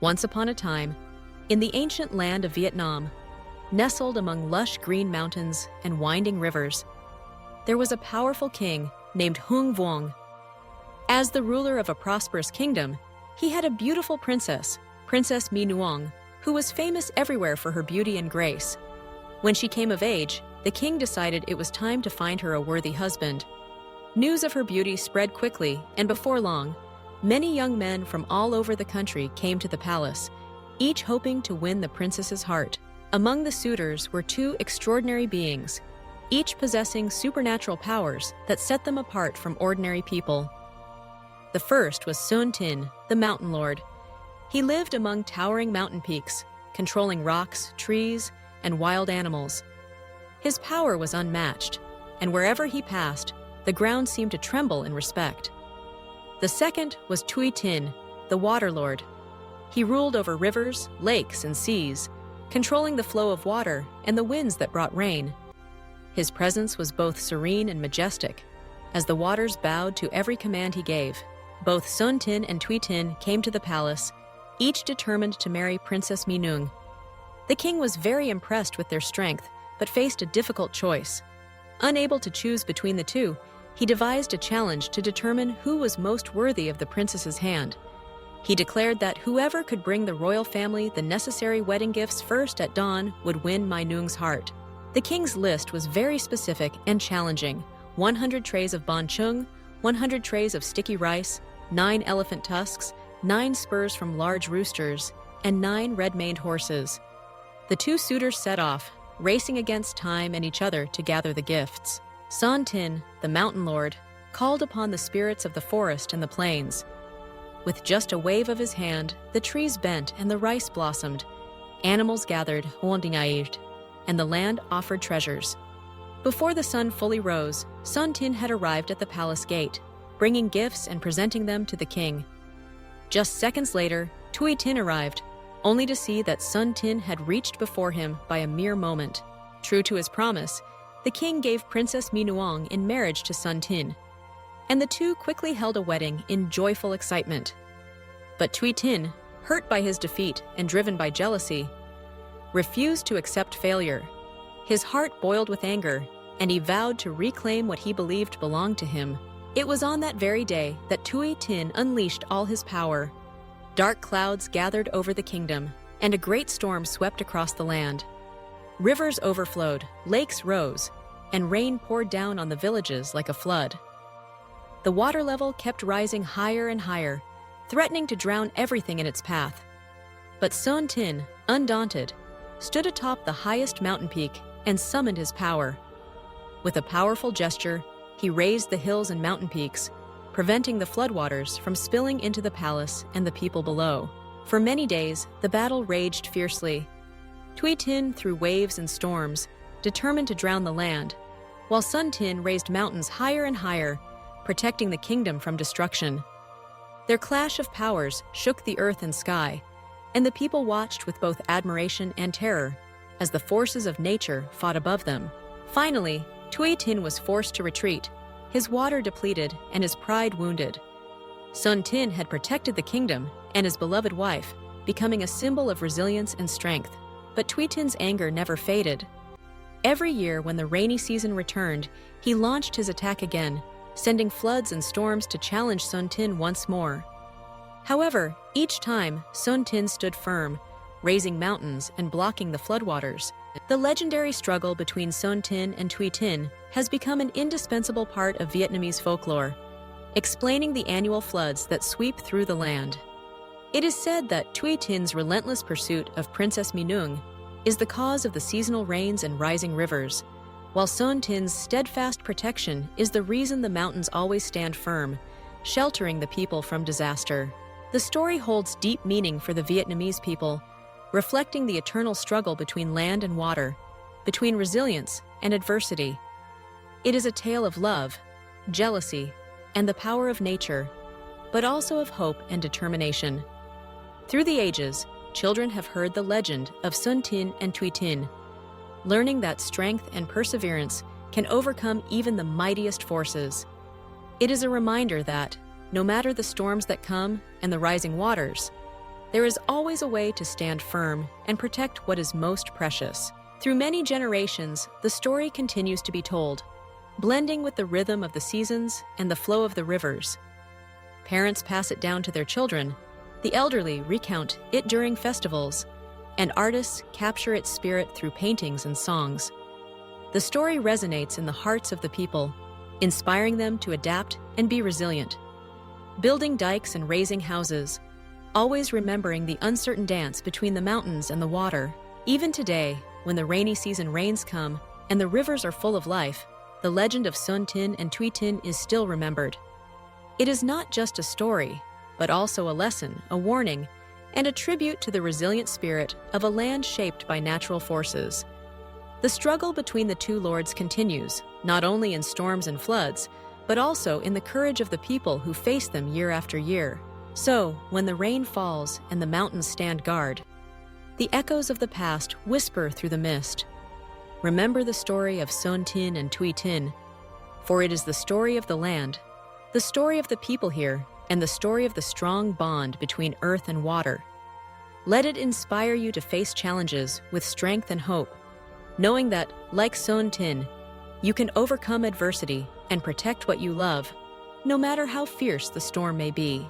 Once upon a time, in the ancient land of Vietnam, nestled among lush green mountains and winding rivers, there was a powerful king named Hung Vuong. As the ruler of a prosperous kingdom, he had a beautiful princess, Princess Mi Nuong, who was famous everywhere for her beauty and grace. When she came of age, the king decided it was time to find her a worthy husband. News of her beauty spread quickly, and before long, many young men from all over the country came to the palace, each hoping to win the princess's heart. Among the suitors were two extraordinary beings, each possessing supernatural powers that set them apart from ordinary people. The first was Son Tin, the Mountain Lord. He lived among towering mountain peaks, controlling rocks, trees, and wild animals. His power was unmatched, and wherever he passed, the ground seemed to tremble in respect. The second was Thuy Tin, the Water Lord. He ruled over rivers, lakes, and seas, controlling the flow of water and the winds that brought rain. His presence was both serene and majestic, as the waters bowed to every command he gave. Both Son Tin and Thuy Tin came to the palace, each determined to marry Princess Mi Nuong. The king was very impressed with their strength, but faced a difficult choice. Unable to choose between the two, he devised a challenge to determine who was most worthy of the princess's hand. He declared that whoever could bring the royal family the necessary wedding gifts first at dawn would win Mi Nuong's heart. The king's list was very specific and challenging: 100 trays of banh chung, 100 trays of sticky rice, 9 elephant tusks, 9 spurs from large roosters, and 9 red-maned horses. The two suitors set off, racing against time and each other to gather the gifts. Son Tin, the Mountain Lord, called upon the spirits of the forest and the plains. With just a wave of his hand, the trees bent and the rice blossomed. Animals gathered, and the land offered treasures. Before the sun fully rose, Son Tin had arrived at the palace gate, bringing gifts and presenting them to the king. Just seconds later, Thuy Tin arrived, only to see that Son Tin had reached before him by a mere moment. True to his promise, the king gave Princess Mi Nuong in marriage to Son Tin, and the two quickly held a wedding in joyful excitement. But Thuy Tin, hurt by his defeat and driven by jealousy, refused to accept failure. His heart boiled with anger, and he vowed to reclaim what he believed belonged to him. It was on that very day that Thuy Tin unleashed all his power. Dark clouds gathered over the kingdom, and a great storm swept across the land. Rivers overflowed, lakes rose, and rain poured down on the villages like a flood. The water level kept rising higher and higher, threatening to drown everything in its path. But Son Tin, undaunted, stood atop the highest mountain peak and summoned his power. With a powerful gesture, he raised the hills and mountain peaks, preventing the floodwaters from spilling into the palace and the people below. For many days, the battle raged fiercely. Thuy Tin threw waves and storms, determined to drown the land, while Son Tin raised mountains higher and higher, protecting the kingdom from destruction. Their clash of powers shook the earth and sky, and the people watched with both admiration and terror as the forces of nature fought above them. Finally, Thuy Tin was forced to retreat, his water depleted and his pride wounded. Son Tin had protected the kingdom and his beloved wife, becoming a symbol of resilience and strength. But Thuy Tin's anger never faded. Every year when the rainy season returned, he launched his attack again, sending floods and storms to challenge Son Tin once more. However, each time, Son Tin stood firm, raising mountains and blocking the floodwaters. The legendary struggle between Son Tin and Thuy Tin has become an indispensable part of Vietnamese folklore, explaining the annual floods that sweep through the land. It is said that Thuy Tin's relentless pursuit of Princess Mi Nuong is the cause of the seasonal rains and rising rivers, while Son Tin's steadfast protection is the reason the mountains always stand firm, sheltering the people from disaster. The story holds deep meaning for the Vietnamese people, reflecting the eternal struggle between land and water, between resilience and adversity. It is a tale of love, jealousy, and the power of nature, but also of hope and determination. Through the ages, children have heard the legend of Son Tin and Thuy Tin, learning that strength and perseverance can overcome even the mightiest forces. It is a reminder that, no matter the storms that come and the rising waters, there is always a way to stand firm and protect what is most precious. Through many generations, the story continues to be told, blending with the rhythm of the seasons and the flow of the rivers. Parents pass it down to their children, the elderly recount it during festivals, and artists capture its spirit through paintings and songs. The story resonates in the hearts of the people, inspiring them to adapt and be resilient. Building dikes and raising houses, always remembering the uncertain dance between the mountains and the water. Even today, when the rainy season rains come and the rivers are full of life, the legend of Son Tin and Tui Tin is still remembered. It is not just a story, but also a lesson, a warning, and a tribute to the resilient spirit of a land shaped by natural forces. The struggle between the two lords continues, not only in storms and floods, but also in the courage of the people who face them year after year. So, when the rain falls and the mountains stand guard, the echoes of the past whisper through the mist. Remember the story of Son Tin and Tui Tin, for it is the story of the land, the story of the people here, and the story of the strong bond between earth and water. Let it inspire you to face challenges with strength and hope, knowing that, like Son Tin, you can overcome adversity and protect what you love, no matter how fierce the storm may be.